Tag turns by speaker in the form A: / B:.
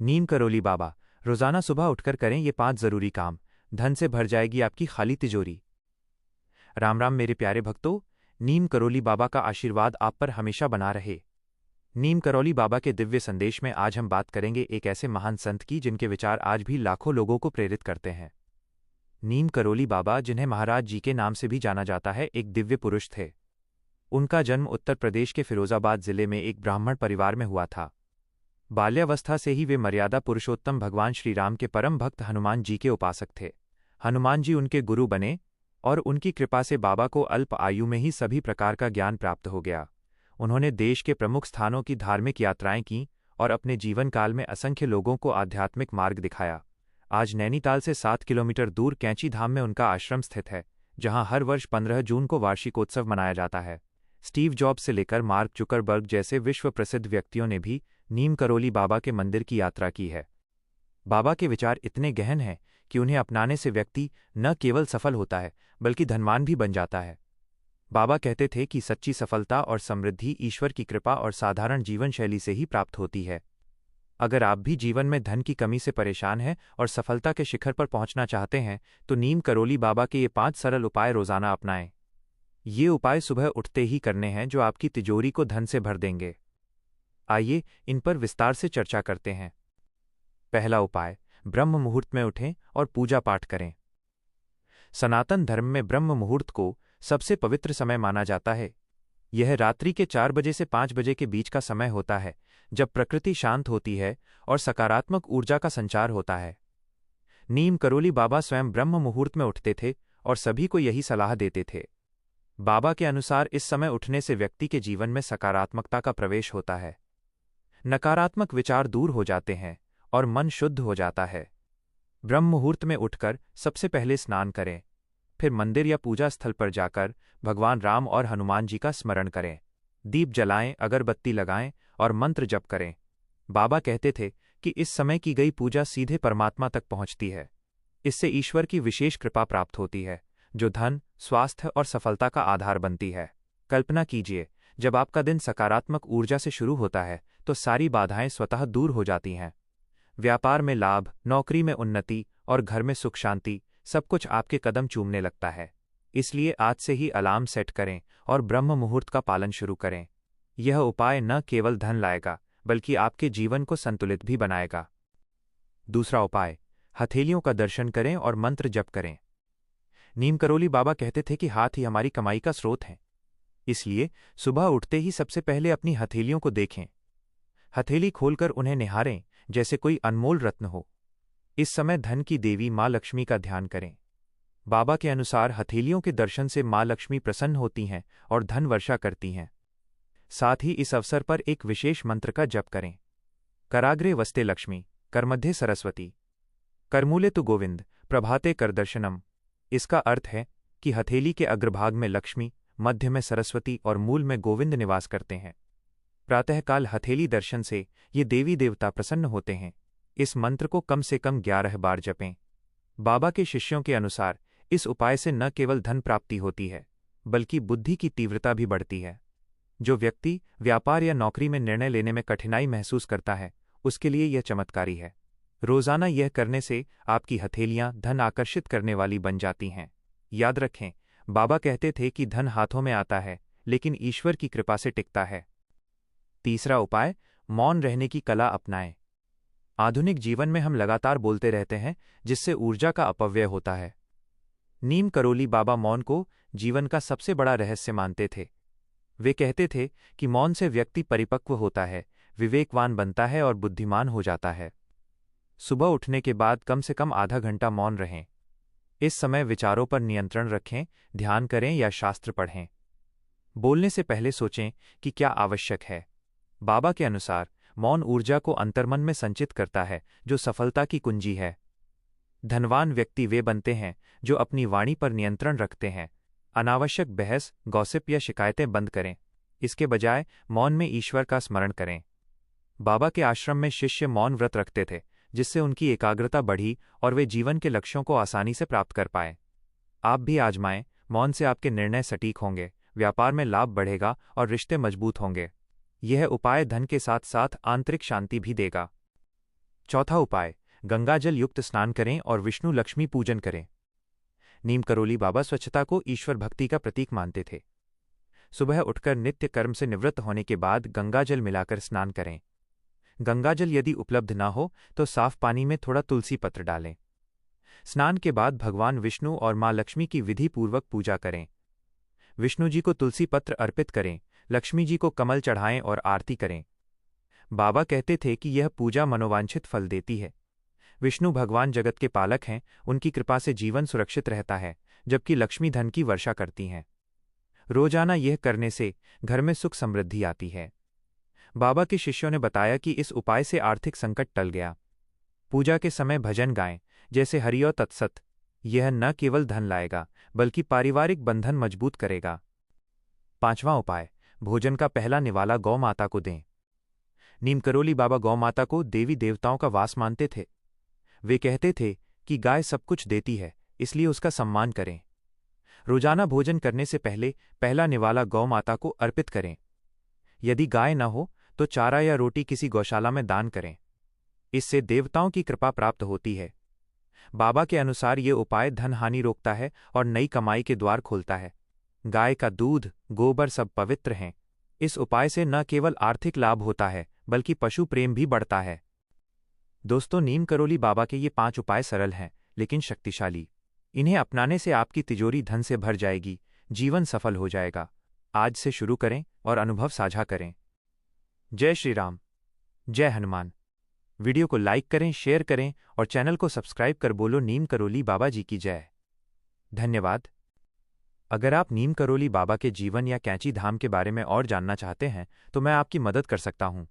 A: नीम करोली बाबा, रोजाना सुबह उठकर करें ये 5 जरूरी काम। धन से भर जाएगी आपकी खाली तिजोरी। राम राम मेरे प्यारे भक्तों, नीम करोली बाबा का आशीर्वाद आप पर हमेशा बना रहे। नीम करोली बाबा के दिव्य संदेश में आज हम बात करेंगे एक ऐसे महान संत की जिनके विचार आज भी लाखों लोगों को प्रेरित करते हैं। नीम करोली बाबा, जिन्हें महाराज जी के नाम से भी जाना जाता है, एक दिव्य पुरुष थे। उनका जन्म उत्तर प्रदेश के फिरोजाबाद जिले में एक ब्राह्मण परिवार में हुआ था। बाल्यावस्था से ही वे मर्यादा पुरुषोत्तम भगवान श्री राम के परम भक्त हनुमान जी के उपासक थे। हनुमान जी उनके गुरु बने और उनकी कृपा से बाबा को अल्प आयु में ही सभी प्रकार का ज्ञान प्राप्त हो गया। उन्होंने देश के प्रमुख स्थानों की धार्मिक यात्राएं की और अपने जीवन काल में असंख्य लोगों को आध्यात्मिक मार्ग दिखाया। आज नैनीताल से 7 किलोमीटर दूर कैंची धाम में उनका आश्रम स्थित है, जहां हर वर्ष 15 जून को वार्षिकोत्सव मनाया जाता है। स्टीव जॉब्स से लेकर मार्क जुकरबर्ग जैसे विश्व प्रसिद्ध व्यक्तियों ने भी नीम करोली बाबा के मंदिर की यात्रा की है। बाबा के विचार इतने गहन हैं कि उन्हें अपनाने से व्यक्ति न केवल सफल होता है बल्कि धनवान भी बन जाता है। बाबा कहते थे कि सच्ची सफलता और समृद्धि ईश्वर की कृपा और साधारण जीवन शैली से ही प्राप्त होती है। अगर आप भी जीवन में धन की कमी से परेशान हैं और सफलता के शिखर पर पहुंचना चाहते हैं तो नीम करोली बाबा के ये 5 सरल उपाय रोजाना अपनाएं। ये उपाय सुबह उठते ही करने हैं जो आपकी तिजोरी को धन से भर देंगे। आइए इन पर विस्तार से चर्चा करते हैं। पहला उपाय, ब्रह्म मुहूर्त में उठें और पूजा पाठ करें। सनातन धर्म में ब्रह्म मुहूर्त को सबसे पवित्र समय माना जाता है। यह रात्रि के 4 बजे से 5 बजे के बीच का समय होता है, जब प्रकृति शांत होती है और सकारात्मक ऊर्जा का संचार होता है। नीम करोली बाबा स्वयं ब्रह्म मुहूर्त में उठते थे और सभी को यही सलाह देते थे। बाबा के अनुसार इस समय उठने से व्यक्ति के जीवन में सकारात्मकता का प्रवेश होता है, नकारात्मक विचार दूर हो जाते हैं और मन शुद्ध हो जाता है। ब्रह्म मुहूर्त में उठकर सबसे पहले स्नान करें, फिर मंदिर या पूजा स्थल पर जाकर भगवान राम और हनुमान जी का स्मरण करें। दीप जलाएं, अगरबत्ती लगाएं और मंत्र जप करें। बाबा कहते थे कि इस समय की गई पूजा सीधे परमात्मा तक पहुंचती है। इससे ईश्वर की विशेष कृपा प्राप्त होती है, जो धन, स्वास्थ्य और सफलता का आधार बनती है। कल्पना कीजिए, जब आपका दिन सकारात्मक ऊर्जा से शुरू होता है तो सारी बाधाएं स्वतः दूर हो जाती हैं। व्यापार में लाभ, नौकरी में उन्नति और घर में सुख शांति, सब कुछ आपके कदम चूमने लगता है। इसलिए आज से ही अलार्म सेट करें और ब्रह्म मुहूर्त का पालन शुरू करें। यह उपाय न केवल धन लाएगा बल्कि आपके जीवन को संतुलित भी बनाएगा। दूसरा उपाय, हथेलियों का दर्शन करें और मंत्र जप करें। नीम करोली बाबा कहते थे कि हाथ ही हमारी कमाई का स्रोत हैं। इसलिए सुबह उठते ही सबसे पहले अपनी हथेलियों को देखें। हथेली खोलकर उन्हें निहारें जैसे कोई अनमोल रत्न हो। इस समय धन की देवी माँ लक्ष्मी का ध्यान करें। बाबा के अनुसार हथेलियों के दर्शन से माँ लक्ष्मी प्रसन्न होती हैं और धन वर्षा करती हैं। साथ ही इस अवसर पर एक विशेष मंत्र का जप करें। कराग्रे वस्ते लक्ष्मी, करमध्ये सरस्वती, करमूले तु गोविंद, प्रभाते कर दर्शनम। इसका अर्थ है कि हथेली के अग्रभाग में लक्ष्मी, मध्य में सरस्वती और मूल में गोविंद निवास करते हैं। प्रातःकाल हथेली दर्शन से ये देवी देवता प्रसन्न होते हैं। इस मंत्र को कम से कम 11 बार जपें। बाबा के शिष्यों के अनुसार इस उपाय से न केवल धन प्राप्ति होती है बल्कि बुद्धि की तीव्रता भी बढ़ती है। जो व्यक्ति व्यापार या नौकरी में निर्णय लेने में कठिनाई महसूस करता है, उसके लिए यह चमत्कारी है। रोजाना यह करने से आपकी हथेलियां धन आकर्षित करने वाली बन जाती हैं। याद रखें, बाबा कहते थे कि धन हाथों में आता है लेकिन ईश्वर की कृपा से टिकता है। तीसरा उपाय, मौन रहने की कला अपनाएं। आधुनिक जीवन में हम लगातार बोलते रहते हैं, जिससे ऊर्जा का अपव्यय होता है। नीम करोली बाबा मौन को जीवन का सबसे बड़ा रहस्य मानते थे। वे कहते थे कि मौन से व्यक्ति परिपक्व होता है, विवेकवान बनता है और बुद्धिमान हो जाता है। सुबह उठने के बाद कम से कम आधा घंटा मौन रहें। इस समय विचारों पर नियंत्रण रखें, ध्यान करें या शास्त्र पढ़ें। बोलने से पहले सोचें कि क्या आवश्यक है। बाबा के अनुसार मौन ऊर्जा को अंतर्मन में संचित करता है, जो सफलता की कुंजी है। धनवान व्यक्ति वे बनते हैं जो अपनी वाणी पर नियंत्रण रखते हैं। अनावश्यक बहस, गॉसिप या शिकायतें बंद करें। इसके बजाय मौन में ईश्वर का स्मरण करें। बाबा के आश्रम में शिष्य मौन व्रत रखते थे, जिससे उनकी एकाग्रता बढ़ी और वे जीवन के लक्ष्यों को आसानी से प्राप्त कर पाए। आप भी आजमाएं, मौन से आपके निर्णय सटीक होंगे, व्यापार में लाभ बढ़ेगा और रिश्ते मजबूत होंगे। यह उपाय धन के साथ साथ आंतरिक शांति भी देगा। चौथा उपाय, गंगाजल युक्त स्नान करें और विष्णु लक्ष्मी पूजन करें। नीम करोली बाबा स्वच्छता को ईश्वर भक्ति का प्रतीक मानते थे। सुबह उठकर नित्य कर्म से निवृत्त होने के बाद गंगाजल मिलाकर स्नान करें। गंगाजल यदि उपलब्ध न हो तो साफ पानी में थोड़ा तुलसी पत्र डालें। स्नान के बाद भगवान विष्णु और मां लक्ष्मी की विधि पूर्वक पूजा करें। विष्णु जी को तुलसी पत्र अर्पित करें, लक्ष्मी जी को कमल चढ़ाएं और आरती करें। बाबा कहते थे कि यह पूजा मनोवांछित फल देती है। विष्णु भगवान जगत के पालक हैं, उनकी कृपा से जीवन सुरक्षित रहता है, जबकि लक्ष्मी धन की वर्षा करती हैं। रोजाना यह करने से घर में सुख समृद्धि आती है। बाबा के शिष्यों ने बताया कि इस उपाय से आर्थिक संकट टल गया। पूजा के समय भजन गाएं, जैसे हरि और तत्सत। यह न केवल धन लाएगा बल्कि पारिवारिक बंधन मजबूत करेगा। पांचवां उपाय, भोजन का पहला निवाला गौ माता को दें। नीम करोली बाबा गौ माता को देवी देवताओं का वास मानते थे। वे कहते थे कि गाय सब कुछ देती है, इसलिए उसका सम्मान करें। रोजाना भोजन करने से पहले पहला निवाला गौ माता को अर्पित करें। यदि गाय न हो तो चारा या रोटी किसी गौशाला में दान करें। इससे देवताओं की कृपा प्राप्त होती है। बाबा के अनुसार ये उपाय धन हानि रोकता है और नई कमाई के द्वार खोलता है। गाय का दूध, गोबर सब पवित्र हैं। इस उपाय से न केवल आर्थिक लाभ होता है बल्कि पशु प्रेम भी बढ़ता है। दोस्तों, नीम करोली बाबा के ये 5 उपाय सरल हैं लेकिन शक्तिशाली। इन्हें अपनाने से आपकी तिजोरी धन से भर जाएगी, जीवन सफल हो जाएगा। आज से शुरू करें और अनुभव साझा करें। जय श्री राम, जय हनुमान। वीडियो को लाइक करें, शेयर करें और चैनल को सब्सक्राइब कर बोलो नीम करोली बाबा जी की जय। धन्यवाद। अगर आप नीम करोली बाबा के जीवन या कैंची धाम के बारे में और जानना चाहते हैं तो मैं आपकी मदद कर सकता हूं।